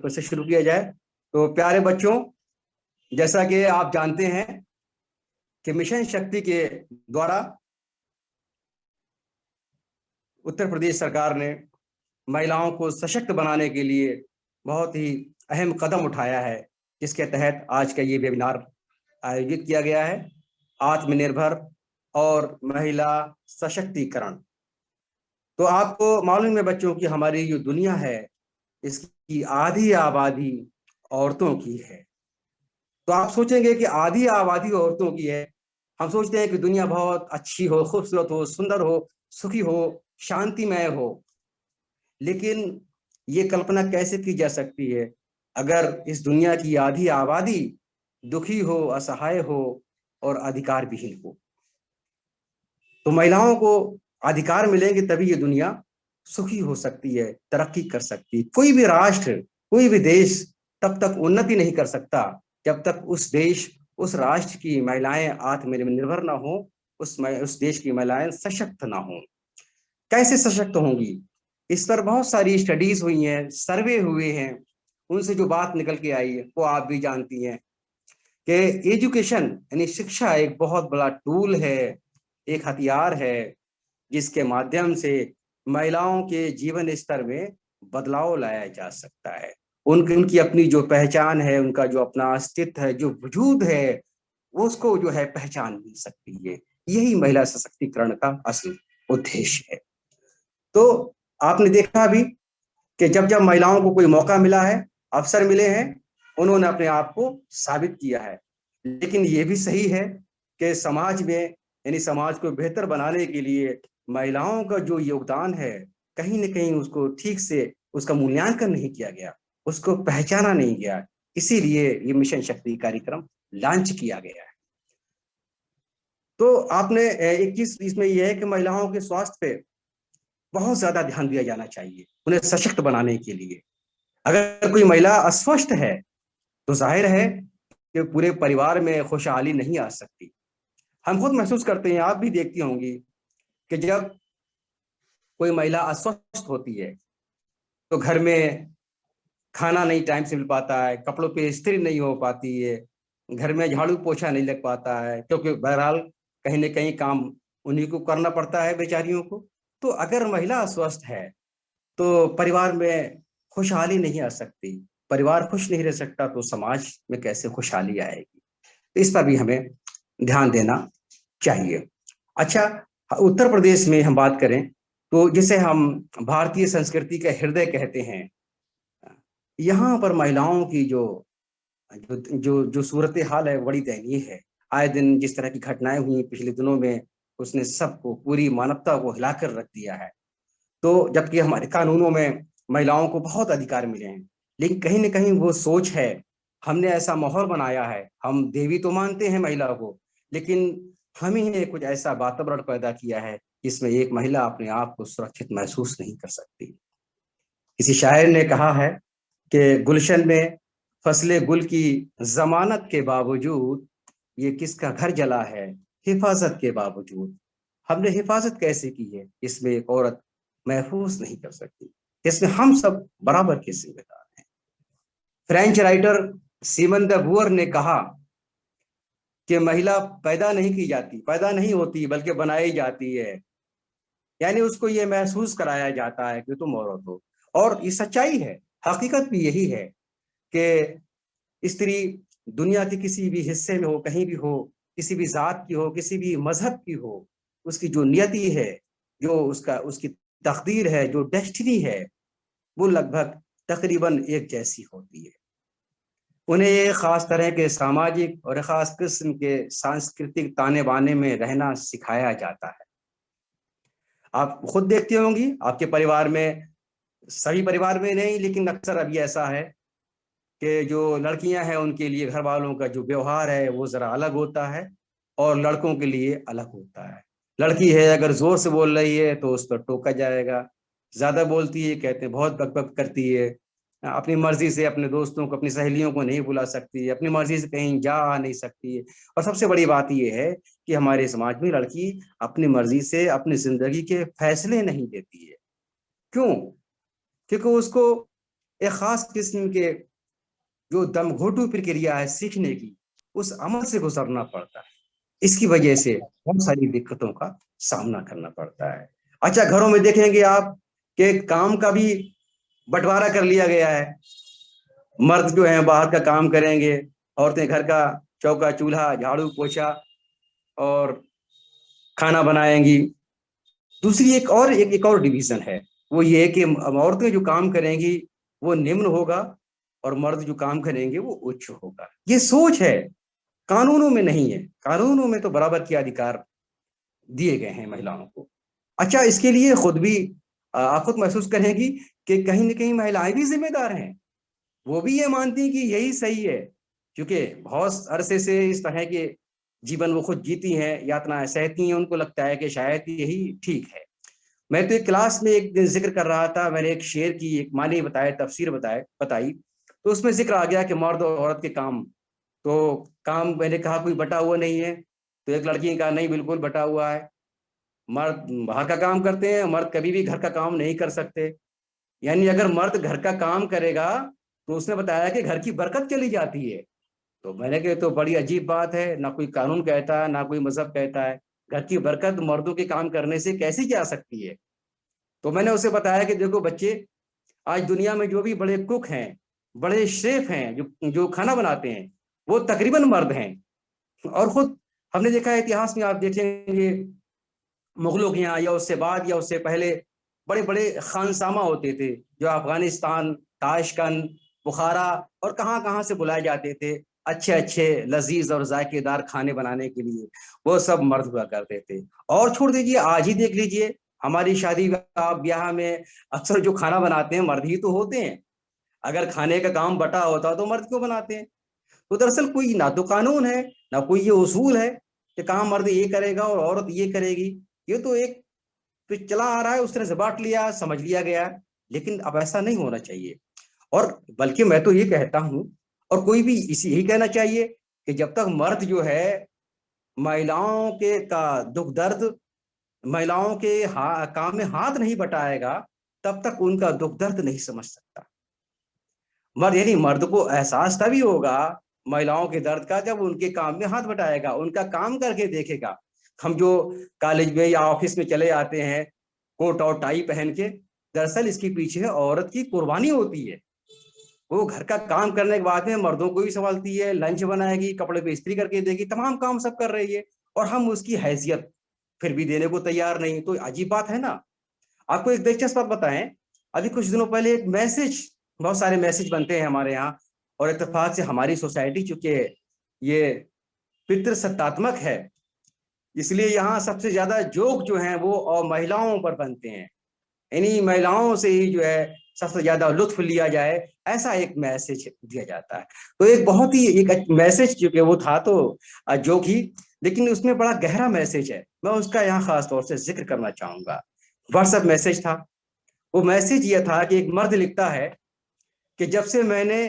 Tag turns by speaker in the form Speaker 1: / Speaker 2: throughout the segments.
Speaker 1: फिर से शुरू किया जाए। तो प्यारे बच्चों, जैसा कि आप जानते हैं कि मिशन शक्ति के द्वारा उत्तर प्रदेश सरकार ने महिलाओं को सशक्त बनाने के लिए बहुत ही अहम कदम उठाया है, जिसके तहत आज का ये वेबिनार आयोजित किया गया है, आत्मनिर्भर और महिला सशक्तिकरण। तो आपको मालूम है बच्चों की हमारी जो दुनिया है इसकी आधी आबादी औरतों की है। तो आप सोचेंगे कि आधी आबादी औरतों की है। हम सोचते हैं कि दुनिया बहुत अच्छी हो, खूबसूरत हो, सुंदर हो, सुखी हो, शांतिमय हो, लेकिन ये कल्पना कैसे की जा सकती है अगर इस दुनिया की आधी आबादी दुखी हो, असहाय हो और अधिकार विहीन हो। तो महिलाओं को अधिकार मिलेंगे तभी ये दुनिया सुखी हो सकती है, तरक्की कर सकती है। कोई भी राष्ट्र, कोई भी देश तब तक उन्नति नहीं कर सकता जब तक उस देश, उस राष्ट्र की महिलाएं आत्मनिर्भर ना हो, उस देश की महिलाएं सशक्त ना हो। कैसे सशक्त होंगी? इस पर बहुत सारी स्टडीज हुई हैं, सर्वे हुए हैं। उनसे जो बात निकल के आई है वो आप भी जानती हैं कि एजुकेशन यानी शिक्षा एक बहुत बड़ा टूल है, एक हथियार है, जिसके माध्यम से महिलाओं के जीवन स्तर में बदलाव लाया जा सकता है। उनकी अपनी जो पहचान है, उनका जो अपना अस्तित्व है, जो वजूद है, उसको जो है पहचान मिल सकती है। यही महिला सशक्तिकरण का असली उद्देश्य है। तो आपने देखा भी कि जब जब महिलाओं को कोई मौका मिला है, अवसर मिले हैं, उन्होंने अपने आप को साबित किया है। लेकिन ये भी सही है कि समाज में यानी समाज को बेहतर बनाने के लिए महिलाओं का जो योगदान है, कहीं न कहीं उसको ठीक से उसका मूल्यांकन नहीं किया गया, उसको पहचाना नहीं गया। इसीलिए ये मिशन शक्ति कार्यक्रम लॉन्च किया गया है। तो आपने एक चीज इसमें यह है कि महिलाओं के स्वास्थ्य पे बहुत ज्यादा ध्यान दिया जाना चाहिए उन्हें सशक्त बनाने के लिए। अगर कोई महिला अस्वस्थ है तो जाहिर है कि पूरे परिवार में खुशहाली नहीं आ सकती। हम खुद महसूस करते हैं, आप भी देखती होंगी कि जब कोई महिला अस्वस्थ होती है तो घर में खाना नहीं टाइम से मिल पाता है, कपड़ों पे इस्त्री नहीं हो पाती है, घर में झाड़ू पोछा नहीं लग पाता है, क्योंकि बहरहाल कहीं ना कहीं काम उन्हीं को करना पड़ता है बेचारियों को। तो अगर महिला अस्वस्थ है तो परिवार में खुशहाली नहीं आ सकती। परिवार खुश नहीं रह सकता तो समाज में कैसे खुशहाली आएगी? तो इस पर भी हमें ध्यान देना चाहिए। अच्छा, उत्तर प्रदेश में हम बात करें तो जिसे हम भारतीय संस्कृति का हृदय कहते हैं, यहाँ पर महिलाओं की जो जो जो, जो सूरत हाल है बड़ी दयनीय है। आए दिन जिस तरह की घटनाएं हुई पिछले दिनों में, उसने सबको, पूरी मानवता को हिलाकर रख दिया है। तो जबकि हमारे कानूनों में महिलाओं को बहुत अधिकार मिले हैं, लेकिन कहीं ना कहीं वो सोच है, हमने ऐसा माहौल बनाया है, हम देवी तो मानते हैं महिला को, लेकिन हम ही ने कुछ ऐसा वातावरण पैदा किया है जिसमें एक महिला अपने आप को सुरक्षित महसूस नहीं कर सकती। किसी शायर ने कहा है कि गुलशन में फसले गुल की जमानत के बावजूद ये किसका घर जला है हिफाजत के बावजूद। हमने हिफाजत कैसे की है, इसमें एक औरत महफूज नहीं कर सकती। इसमें हम सब बराबर के जिम्मेदार हैं। फ्रेंच राइटर सिमन द बुअर ने कहा कि महिला पैदा नहीं की जाती, पैदा नहीं होती, बल्कि बनाई जाती है। यानी उसको ये महसूस कराया जाता है कि तुम औरत हो। और ये सच्चाई है, हकीकत भी यही है कि स्त्री दुनिया के किसी भी हिस्से में हो, कहीं भी हो, किसी भी जात की हो, किसी भी मजहब की हो, उसकी जो नियति है, जो उसकी तकदीर है, जो डेस्टिनी है, वो लगभग तकरीबन एक जैसी होती है। उन्हें एक खास तरह के सामाजिक और खास किस्म के सांस्कृतिक ताने बाने में रहना सिखाया जाता है। आप खुद देखती होंगी आपके परिवार में, सभी परिवार में नहीं लेकिन अक्सर अभी ऐसा है कि जो लड़कियां हैं उनके लिए घर वालों का जो व्यवहार है वो जरा अलग होता है और लड़कों के लिए अलग होता है। लड़की है अगर जोर से बोल रही है तो उस पर टोका जाएगा, ज्यादा बोलती है कहते हैं बहुत बकबक करती है, अपनी मर्जी से अपने दोस्तों को, अपनी सहेलियों को नहीं बुला सकती, अपनी मर्जी से कहीं जा आ नहीं सकती है। और सबसे बड़ी बात यह है कि हमारे समाज में लड़की अपनी मर्जी से अपनी जिंदगी के फैसले नहीं लेती है। क्यों? क्योंकि उसको एक खास किस्म के जो दमघोटू प्रक्रिया है सीखने की, उस अमल से गुजरना पड़ता है। इसकी वजह से बहुत सारी दिक्कतों का सामना करना पड़ता है। अच्छा, घरों में देखेंगे आप कि काम का भी बंटवारा कर लिया गया है। मर्द जो है बाहर का काम करेंगे, औरतें घर का चौका चूल्हा झाड़ू पोछा और खाना बनाएंगी। दूसरी एक और डिवीजन है, वो ये है कि औरतें जो काम करेंगी वो निम्न होगा और मर्द जो काम करेंगे वो उच्च होगा। ये सोच है, कानूनों में नहीं है। कानूनों में तो बराबर के अधिकार दिए गए हैं महिलाओं को। अच्छा, इसके लिए खुद भी आप खुद महसूस करेंगी कि कहीं ना कहीं महिलाएं भी जिम्मेदार हैं। वो भी ये मानती हैं कि यही सही है, क्योंकि बहुत अरसे से इस तरह के जीवन वो खुद जीती हैं, यातनाएं सहती हैं, उनको लगता है कि शायद यही ठीक है। मैं तो एक क्लास में एक दिन जिक्र कर रहा था, मैंने एक शेर की एक मानी बताया, तफसीर बताई, तो उसमें जिक्र आ गया कि मर्द और औरत के काम। तो काम मैंने कहा कोई बटा हुआ नहीं है, तो एक लड़की ने कहा नहीं, बिल्कुल बटा हुआ है। मर्द बाहर का काम करते हैं, मर्द कभी भी घर का काम नहीं कर सकते। यानी अगर मर्द घर का काम करेगा तो उसने बताया कि घर की बरकत चली जाती है। तो मैंने कहा तो बड़ी अजीब बात है, ना कोई कानून कहता है ना कोई मजहब कहता है, घर की बरकत मर्दों के काम करने से कैसी जा सकती है। तो मैंने उसे बताया कि देखो बच्चे, आज दुनिया में जो भी बड़े कुक हैं, बड़े शेफ हैं, जो जो खाना बनाते हैं, वो तकरीबन मर्द हैं। और खुद हमने देखा है इतिहास में, आप देखेंगे मुगलों के यहाँ या उससे बाद या उससे पहले बड़े बड़े खानसामा होते थे, जो अफगानिस्तान, ताशकंद, बुखारा और कहाँ कहाँ से बुलाए जाते थे अच्छे अच्छे लजीज और जायकेदार खाने बनाने के लिए। वो सब मर्द हुआ करते थे। और छोड़ दीजिए, आज ही देख लीजिए, हमारी शादी ब्याह में अक्सर जो खाना बनाते हैं मर्द ही तो होते हैं। अगर खाने का काम बटा होता तो मर्द क्यों बनाते हैं। तो दरअसल कोई ना तो कानून है, ना कोई ये उसूल है कि काम मर्द ये करेगा और औरत ये करेगी। ये तो एक तो चला आ रहा है, उस तरह से बांट लिया, समझ लिया गया। लेकिन अब ऐसा नहीं होना चाहिए। और बल्कि मैं तो ये कहता हूं, और कोई भी इसी यही कहना चाहिए कि जब तक मर्द जो है महिलाओं के का दुख दर्द, महिलाओं के काम में हाथ नहीं बटाएगा, तब तक उनका दुख दर्द नहीं समझ सकता। मर्द यानी मर्द को एहसास तभी होगा महिलाओं के दर्द का जब उनके काम में हाथ बटाएगा, उनका काम करके देखेगा। हम जो कॉलेज में या ऑफिस में चले आते हैं कोट और टाई पहन के, दरअसल इसके पीछे औरत की कुर्बानी होती है। वो घर का काम करने के बाद में मर्दों को भी संभालती है, लंच बनाएगी, कपड़े पे इस्त्री करके देगी, तमाम काम सब कर रही है, और हम उसकी हैसियत फिर भी देने को तैयार नहीं। तो अजीब बात है ना। आपको एक दिलचस्प बात बताएं, अभी कुछ दिनों पहले एक मैसेज, बहुत सारे मैसेज बनते हैं हमारे यहाँ, और इत्तेफाक से हमारी सोसाइटी चूंकि ये पितृसत्तात्मक है, इसलिए यहाँ सबसे ज्यादा जोक जो है वो और महिलाओं पर बनते हैं। इन्हीं महिलाओं से ही जो है सबसे ज्यादा लुत्फ लिया जाए, ऐसा एक मैसेज दिया जाता है। तो एक बहुत ही एक मैसेज, क्योंकि वो था तो जोक ही, लेकिन उसमें बड़ा गहरा मैसेज है, मैं उसका यहाँ खास तौर से जिक्र करना चाहूंगा। व्हाट्सएप मैसेज था। वो मैसेज ये था कि एक मर्द लिखता है कि जब से मैंने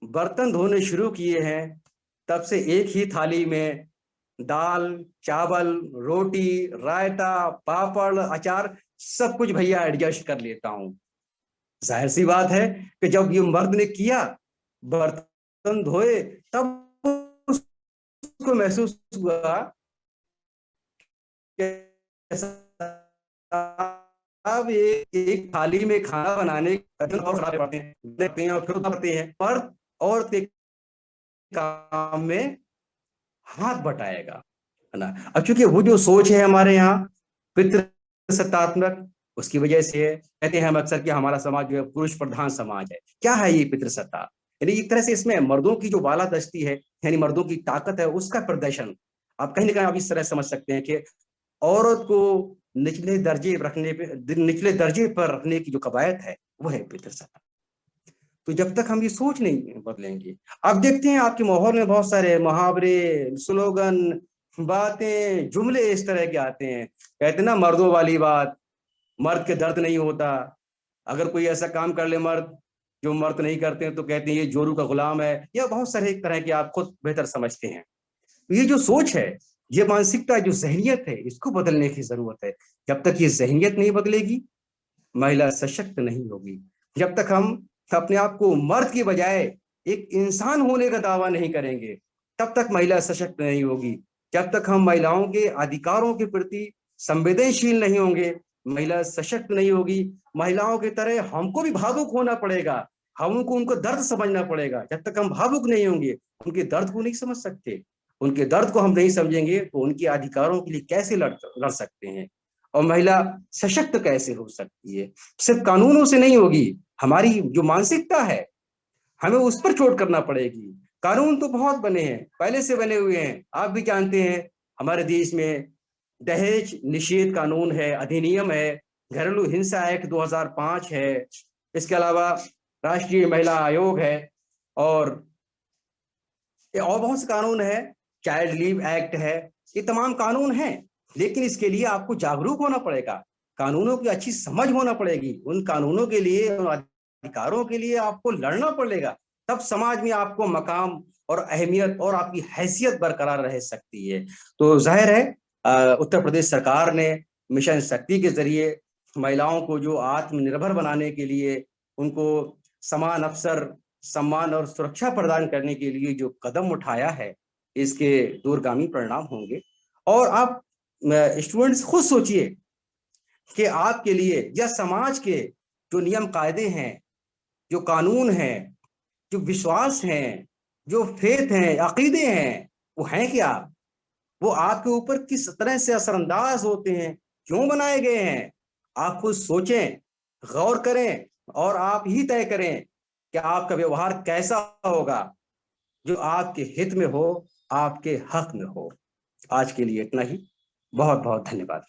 Speaker 1: बर्तन धोने शुरू किए हैं, तब से एक ही थाली में दाल, चावल, रोटी, रायता, पापड़, अचार, सब कुछ भैया एडजस्ट कर लेता हूं। जाहिर सी बात है कि जब ये मर्द ने किया, बर्तन धोए, तब उसको महसूस हुआ कि अब एक थाली में खाना बनाने और पड़ते हैं और फिर पड़ते हैं, मर्द औरत के काम में हाथ बटाएगा, है ना। अब चूंकि वो जो सोच है हमारे यहाँ पितृ सत्तात्मक, उसकी वजह से कहते हैं हम अक्सर कि हमारा समाज जो है पुरुष प्रधान समाज है। क्या है ये पितृसत्ता? यानी एक तरह से इसमें मर्दों की जो बालादस्ती है, यानी मर्दों की ताकत है, उसका प्रदर्शन आप कहीं ना कहीं आप इस तरह समझ सकते हैं कि औरत को निचले दर्जे पर रखने की जो कवायद है वो है पितृसत्ता। तो जब तक हम ये सोच नहीं बदलेंगे, अब देखते हैं आपके माहौल में बहुत सारे मुहावरे, स्लोगन, बातें, जुमले इस तरह के आते हैं। कहते हैं ना मर्दों वाली बात, मर्द के दर्द नहीं होता। अगर कोई ऐसा काम कर ले मर्द जो मर्द नहीं करते हैं तो कहते हैं ये जोरू का गुलाम है, या बहुत सारे एक तरह के आप खुद बेहतर समझते हैं। तो ये जो सोच है, ये मानसिकता, जो जहनियत है, इसको बदलने की जरूरत है। जब तक ये जहनियत नहीं बदलेगी, महिला सशक्त नहीं होगी। जब तक हम अपने आप को मर्द की बजाय एक इंसान होने का दावा नहीं करेंगे, तब तक महिला सशक्त नहीं होगी। जब तक हम महिलाओं के अधिकारों के प्रति संवेदनशील नहीं होंगे, महिला सशक्त नहीं होगी। महिलाओं की तरह हमको भी भावुक होना पड़ेगा, हमको उनको दर्द समझना पड़ेगा। जब तक हम भावुक नहीं होंगे, उनके दर्द को नहीं समझ सकते, उनके दर्द को हम नहीं समझेंगे तो उनके अधिकारों के लिए कैसे लड़ सकते हैं, और महिला सशक्त कैसे हो सकती है। सिर्फ कानूनों से नहीं होगी, हमारी जो मानसिकता है हमें उस पर चोट करना पड़ेगी। कानून तो बहुत बने हैं, पहले से बने हुए हैं, आप भी जानते हैं। हमारे देश में दहेज निषेध कानून है, अधिनियम है, घरेलू हिंसा एक्ट 2005 है, इसके अलावा राष्ट्रीय महिला आयोग है, और बहुत से कानून है, चाइल्ड लीव एक्ट है। ये तमाम कानून हैं, लेकिन इसके लिए आपको जागरूक होना पड़ेगा, कानूनों की अच्छी समझ होना पड़ेगी, उन कानूनों के लिए, उन अधिकारों के लिए आपको लड़ना पड़ेगा। तब समाज में आपको मकाम और अहमियत और आपकी हैसियत बरकरार रह सकती है। तो जाहिर है उत्तर प्रदेश सरकार ने मिशन शक्ति के जरिए महिलाओं को जो आत्मनिर्भर बनाने के लिए, उनको समान अवसर, सम्मान और सुरक्षा प्रदान करने के लिए जो कदम उठाया है, इसके दूरगामी परिणाम होंगे। और आप स्टूडेंट्स खुद सोचिए कि आपके लिए या समाज के जो नियम कायदे हैं, जो कानून हैं, जो विश्वास हैं, जो फेथ हैं, अकीदे हैं, वो हैं क्या? वो आपके ऊपर किस तरह से असरअंदाज होते हैं, क्यों बनाए गए हैं? आप खुद सोचें, गौर करें, और आप ही तय करें कि आपका व्यवहार कैसा होगा, जो आपके हित में हो, आपके हक में हो। आज के लिए इतना ही। बहुत बहुत धन्यवाद।